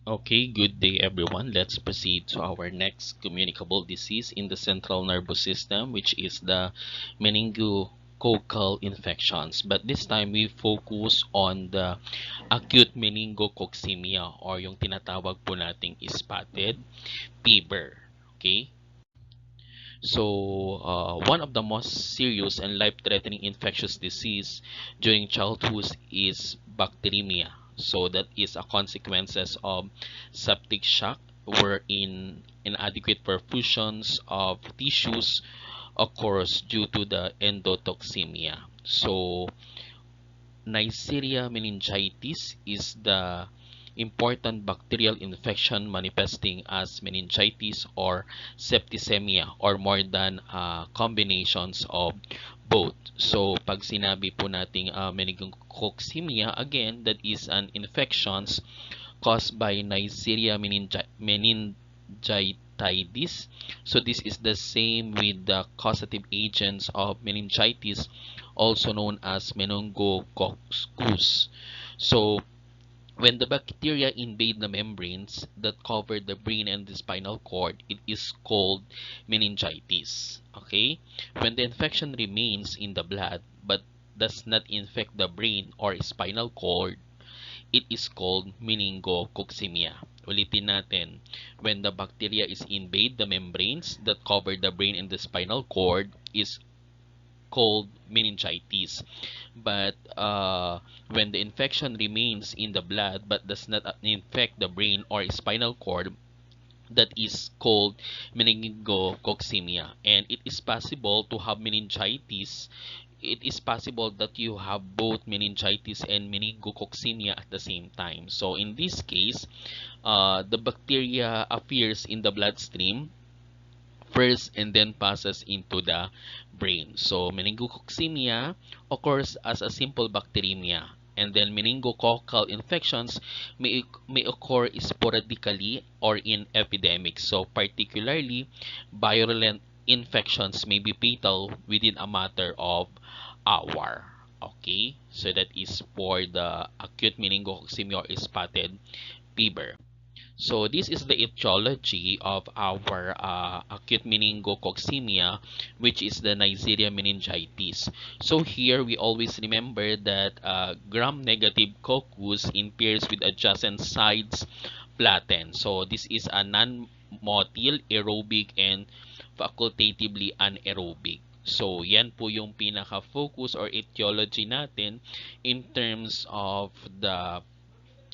Okay, good day everyone. Let's proceed to our next communicable disease in the central nervous system, which is the meningococcal infections. But this time we focus on the acute meningococcemia or yung tinatawag po nating spotted fever. Okay? So, one of the most serious and life-threatening infectious disease during childhood is bacteremia. So that is a consequences of septic shock, wherein inadequate perfusions of tissues occurs due to the endotoxemia. So Neisseria meningitis is the important bacterial infection manifesting as meningitis or septicemia or more than combinations of both. So, pag sinabi po nating meningococcemia, again, that is an infections caused by Neisseria meningitidis. So this is the same with the causative agents of meningitis, also known as meningococcus. So when the bacteria invade the membranes that cover the brain and the spinal cord, it is called meningitis. Okay? When the infection remains in the blood but does not infect the brain or spinal cord, it is called meningococcemia. Ulitin natin. When the bacteria is invade the membranes that cover the brain and the spinal cord is called meningitis. But when the infection remains in the blood but does not infect the brain or spinal cord, that is called meningococcemia. And it is possible to have meningitis. It is possible that you have both meningitis and meningococcemia at the same time. So in this case, the bacteria appears in the bloodstream first and then passes into the brain. So meningococcemia occurs as a simple bacteremia, and then meningococcal infections may occur sporadically or in epidemics. So particularly virulent infections may be fatal within a matter of hour. Okay, so that is for the acute meningococcemia or spotted fever. So this is the etiology of our acute meningococcemia, which is the Neisseria meningitis. So here we always remember that gram-negative coccus in pairs with adjacent sides flatten. So this is a non-motile, aerobic, and facultatively anaerobic. So yan po yung pinaka-focus or etiology natin in terms of the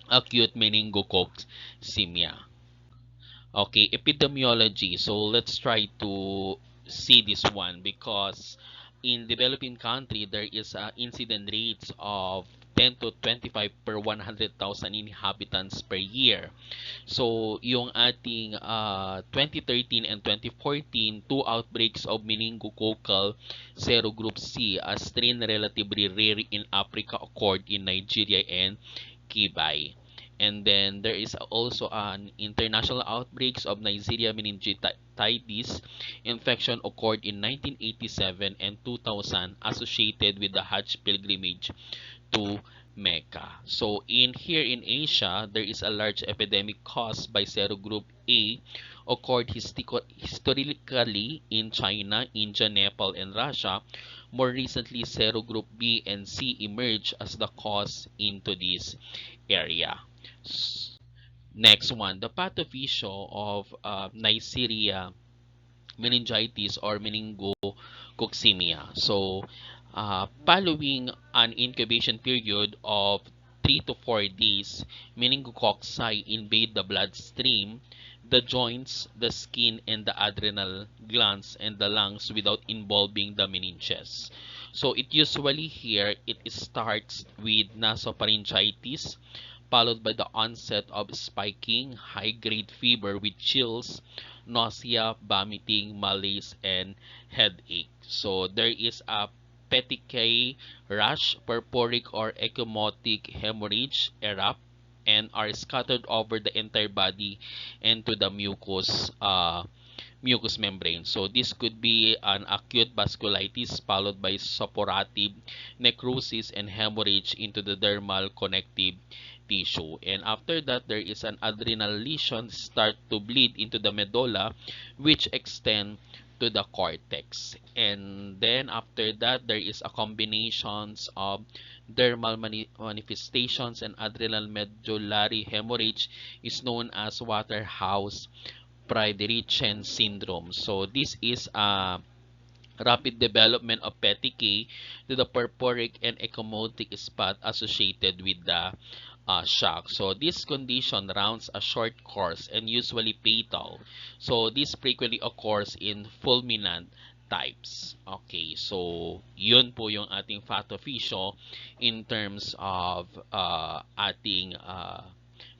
acute meningococcemia. Okay, epidemiology. So let's try to see this one because in developing country there is incident rates of 10 to 25 per 100,000 inhabitants per year. So yung ating 2013 and 2014, two outbreaks of meningococcal serogroup C, a strain relatively rare in Africa, occurred in Nigeria and Kibay. And then there is also an international outbreaks of Neisseria meningitis infection occurred in 1987 and 2000 associated with the Hajj pilgrimage to Mecca. So in here in Asia, there is a large epidemic caused by serogroup A occurred historically in China, India, Nepal, and Russia. More recently, serogroup B and C emerged as the cause into this area. Next one, the pathophysio of Neisseria meningitis or meningococcemia. So, following an incubation period of 3 to 4 days, meningococci invade the bloodstream, the joints, the skin, and the adrenal glands and the lungs without involving the meninges. So, it usually here, it starts with nasopharyngitis, followed by the onset of spiking, high-grade fever with chills, nausea, vomiting, malaise, and headache. So there is a petechiae rash, purpuric or ecchymotic hemorrhage erupt and are scattered over the entire body and to the mucous membrane. So this could be an acute vasculitis followed by suppurative necrosis and hemorrhage into the dermal connective tissue. And after that, there is an adrenal lesion start to bleed into the medulla, which extend to the cortex. And then after that, there is a combinations of dermal manifestations, and adrenal medullary hemorrhage is known as Waterhouse Friedrichsen syndrome. So this is a rapid development of petechiae to the purpuric and ecchymotic spot associated with the shock. So this condition rounds a short course and usually fatal. So this frequently occurs in fulminant types. Okay, so yun po yung ating fact officio in terms of ating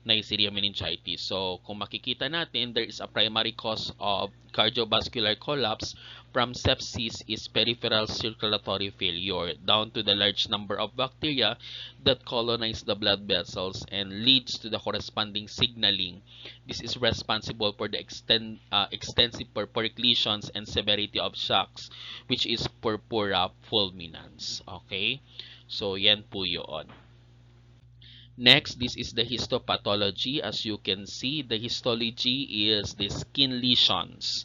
Neisseria meningitis. So, kung makikita natin, there is a primary cause of cardiovascular collapse from sepsis is peripheral circulatory failure down to the large number of bacteria that colonize the blood vessels and leads to the corresponding signaling. This is responsible for the extensive purpuric lesions and severity of shocks, which is purpura fulminans. Okay? So, yan po yun. Next, this is the histopathology. As you can see, the histology is the skin lesions.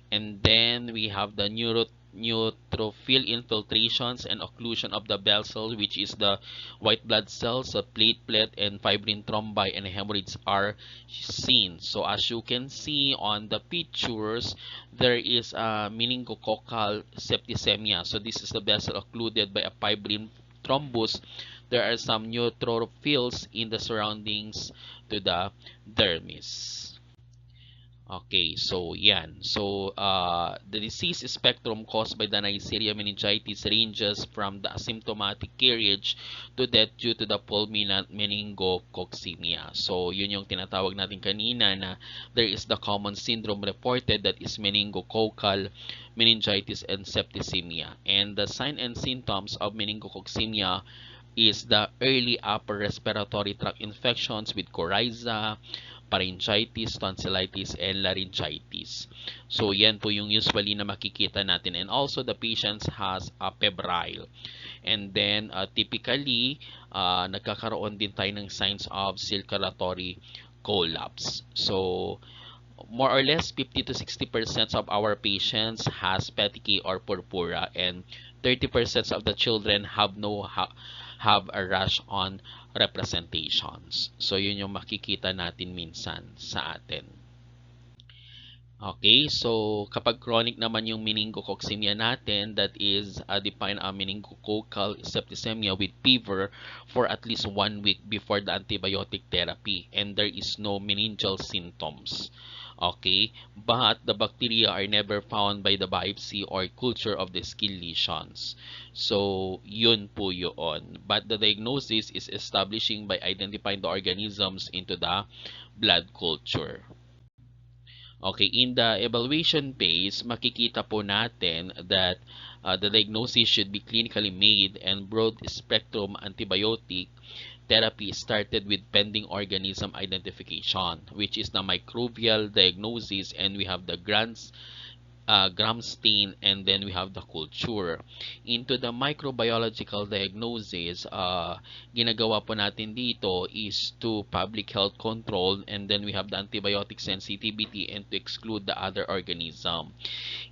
And then we have the neutrophil infiltrations and occlusion of the vessel, which is the white blood cells, the platelet, and fibrin thrombi and hemorrhages are seen. So as you can see on the pictures, there is a meningococcal septicemia. So this is the vessel occluded by a fibrin thrombus. There are some neutrophils in the surroundings to the dermis. Okay, so yan. So, the disease spectrum caused by the Neisseria meningitis ranges from the asymptomatic carriage to death due to the fulminant meningococcemia. So, yun yung tinatawag natin kanina na there is the common syndrome reported, that is meningococcal meningitis and septicemia. And the sign and symptoms of meningococcemia is the early upper respiratory tract infections with coryza, pharyngitis, tonsillitis, and laryngitis. So, yan po yung usually na makikita natin. And also, the patient has a febrile. And then, typically, nagkakaroon din tayo ng signs of circulatory collapse. So, more or less 50 to 60% of our patients has petechiae or purpura, and 30% of the children have have a rash on representations. So, yun yung makikita natin minsan sa atin. Okay, so kapag chronic naman yung meningococcemia natin, that is defined as meningococcal septicemia with fever for at least 1 week before the antibiotic therapy, and there is no meningeal symptoms. Okay, but the bacteria are never found by the biopsy or culture of the skin lesions. So, yun po yun. But the diagnosis is establishing by identifying the organisms into the blood culture. Okay, in the evaluation phase, makikita po natin that the diagnosis should be clinically made, and broad-spectrum antibiotic therapy started with pending organism identification, which is the microbial diagnosis, and we have the gram stain, and then we have the culture. Into the microbiological diagnosis, ginagawa po natin dito is to public health control, and then we have the antibiotic sensitivity and to exclude the other organism.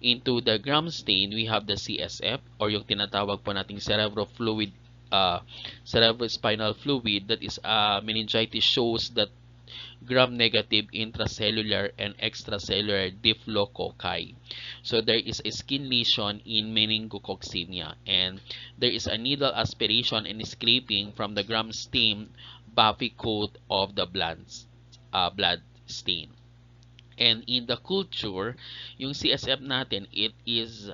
Into the gram stain, we have the CSF, or yung tinatawag po nating cerebrospinal fluid, that is meningitis shows that gram-negative intracellular and extracellular diphylococci. So there is a skin lesion in meningococcemia, and there is a needle aspiration and scraping from the gram stain buffy coat of the blood stain. And in the culture, yung CSF natin, it is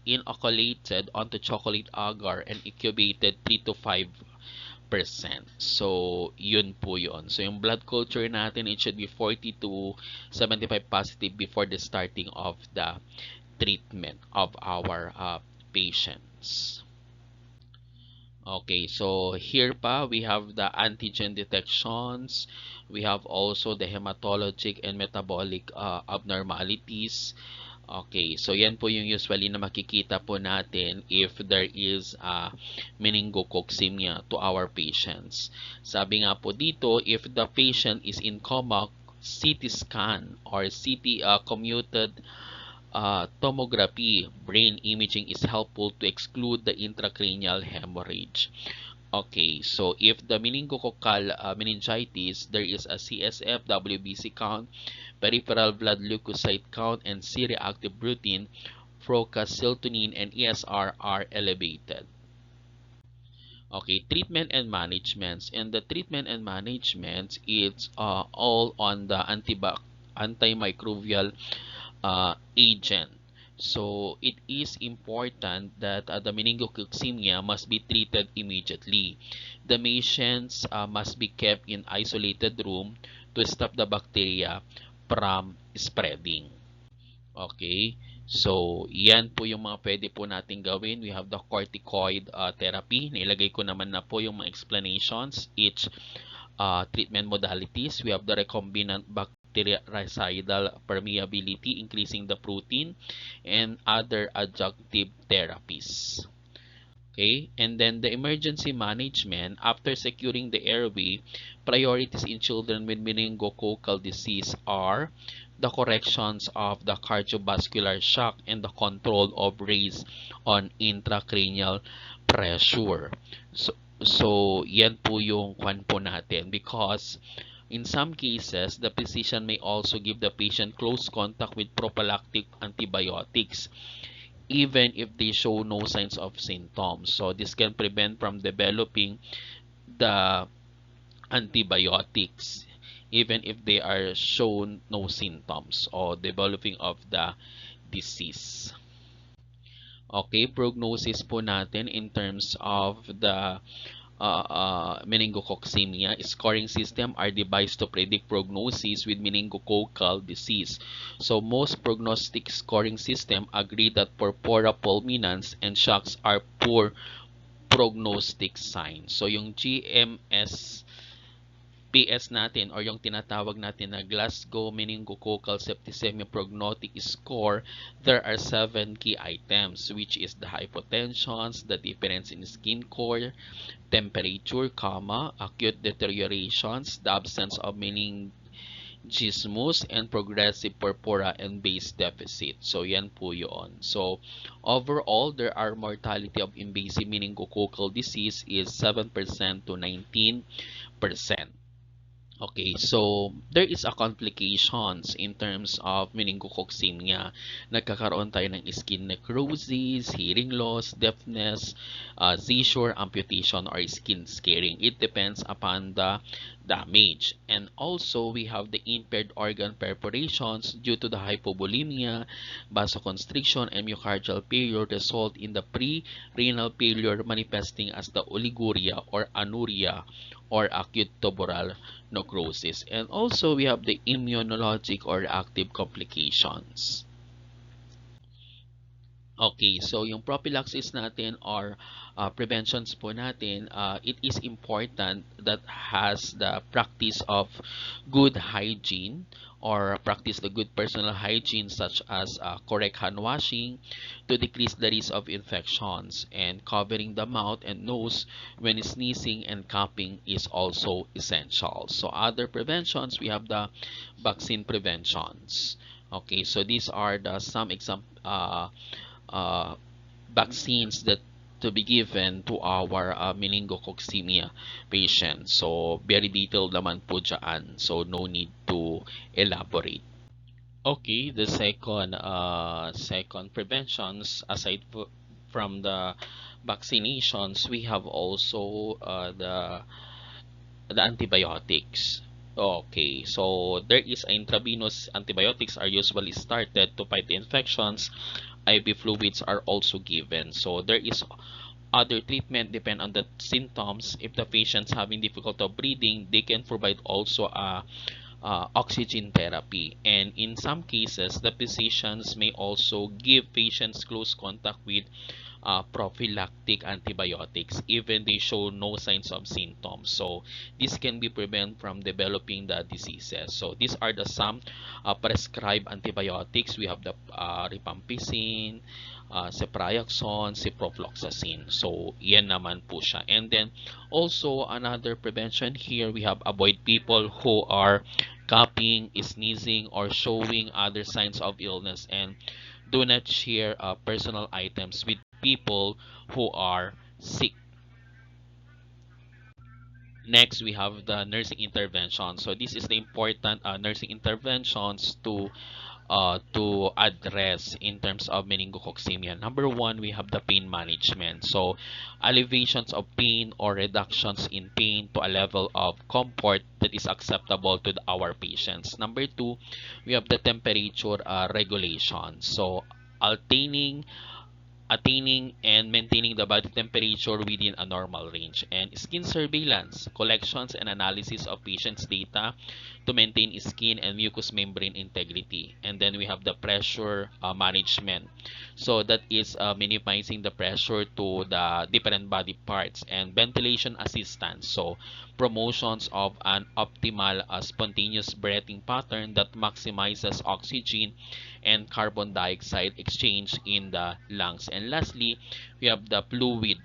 inoculated onto chocolate agar and incubated 3 to 5%. So, yun po yun. So, yung blood culture natin, it should be 40 to 75 positive before the starting of the treatment of our patients. Okay, so here pa, we have the antigen detections. We have also the hematologic and metabolic abnormalities. Okay, so yan po yung usually na makikita po natin if there is a meningococcemia to our patients. Sabi nga po dito, if the patient is in coma, CT scan or CT commuted tomography brain imaging is helpful to exclude the intracranial hemorrhage. Okay, so if the meningococcal meningitis, there is a CSF, WBC count, peripheral blood leukocyte count, and C-reactive protein, procalcitonin, and ESR are elevated. Okay, treatment and management. And the treatment and management, it's all on the antimicrobial agent. So it is important that the meningococcemia must be treated immediately. The patients must be kept in isolated room to stop the bacteria from spreading. Okay? So, yan po yung mga pwede po natin gawin. We have the corticoid therapy. Nailagay ko naman na po yung mga explanations, each treatment modalities. We have the recombinant bactericidal permeability, increasing the protein, and other adjunctive therapies. Okay, and then the emergency management after securing the airway, priorities in children with meningococcal disease are the corrections of the cardiovascular shock and the control of raise on intracranial pressure. So yan po yung kwan po natin, because in some cases, the physician may also give the patient close contact with prophylactic antibiotics even if they show no signs of symptoms. So this can prevent from developing the antibiotics even if they are shown no symptoms or developing of the disease. Okay, prognosis po natin in terms of the meningococcemia. Scoring system are devised to predict prognosis with meningococcal disease. So most prognostic scoring system agree that purpura fulminans and shocks are poor prognostic signs. So yung GMS PS natin or yung tinatawag natin na Glasgow Meningococcal Septicemia Prognostic Score, there are 7 key items, which is the hypotensions, the difference in skin core, temperature, acute deteriorations, the absence of meningismus, and progressive purpura and base deficit. So, yan po yun. So, overall, there are mortality of invasive meningococcal disease is 7% to 19%. Okay, so there is a complications in terms of meningococcemia. Nagkakaroon tayo ng skin necrosis, hearing loss, deafness, seizure, amputation, or skin scarring. It depends upon the damage. And also, we have the impaired organ perforations due to the hypovolemia, vasoconstriction, and myocardial failure result in the pre-renal failure manifesting as the oliguria or anuria or acute tuberous necrosis. And also, we have the immunologic or active complications. Okay, so yung prophylaxis natin or preventions po natin, it is important that has the practice of good hygiene or practice the good personal hygiene such as correct hand washing to decrease the risk of infections, and covering the mouth and nose when sneezing and coughing is also essential. So other preventions, we have the vaccine preventions. Okay, so these are the some vaccines that to be given to our meningococcemia patients. So, very detailed naman po dyan. So, no need to elaborate. Okay, the second preventions, aside from the vaccinations, we have also the antibiotics. Okay, so there is intravenous antibiotics are usually started to fight the infections. IV fluids are also given. So there is other treatment depend on the symptoms. If the patient's having difficulty of breathing, they can provide also a oxygen therapy. And in some cases, the physicians may also give patients close contact with prophylactic antibiotics even they show no signs of symptoms. So this can be prevent from developing the diseases. So these are the some prescribed antibiotics. We have the rifampicin, ceftriaxone, ciprofloxacin. So yan naman po siya. And then also another prevention here, we have avoid people who are coughing, sneezing, or showing other signs of illness, and do not share personal items with people who are sick. Next, we have the nursing intervention. So this is the important nursing interventions to address in terms of meningococcemia. Number one, we have the pain management. So alleviations of pain or reductions in pain to a level of comfort that is acceptable to our patients. Number two, we have the temperature regulation. So attaining and maintaining the body temperature within a normal range, and skin surveillance, collections and analysis of patients' data to maintain skin and mucous membrane integrity. And then we have the pressure management. So that is minimizing the pressure to the different body parts, and ventilation assistance. So promotions of an optimal spontaneous breathing pattern that maximizes oxygen and carbon dioxide exchange in the lungs. And lastly, we have the fluid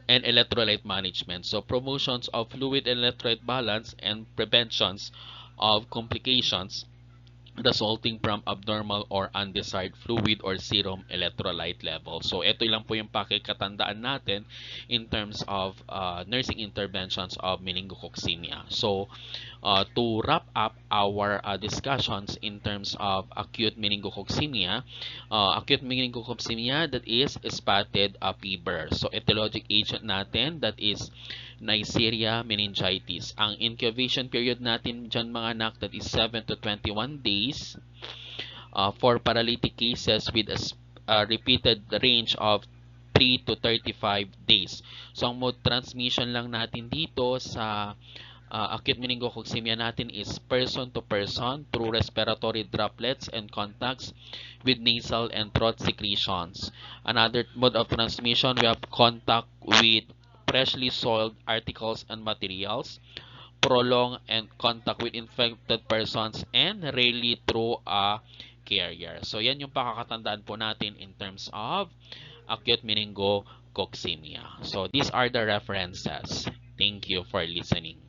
and electrolyte management. So promotions of fluid and electrolyte balance and preventions of complications resulting from abnormal or undesired fluid or serum electrolyte level. So ito lang po yung pakikatandaan natin in terms of nursing interventions of meningococcemia. So to wrap up our discussions in terms of acute meningococcemia, that is spotted fever. So etiologic agent natin, that is Neisseria meningitis. Ang incubation period natin dyan mga anak, that is 7 to 21 days. For paralytic cases with a repeated range of 3 to 35 days. So ang mode transmission lang natin dito sa acute meningococcemia natin is person to person through respiratory droplets and contacts with nasal and throat secretions. Another mode of transmission, we have contact with freshly soiled articles and materials, prolonged and contact with infected persons, and rarely through a carrier. So yan yung pakakatandaan po natin in terms of acute meningococcemia. So these are the references. Thank you for listening.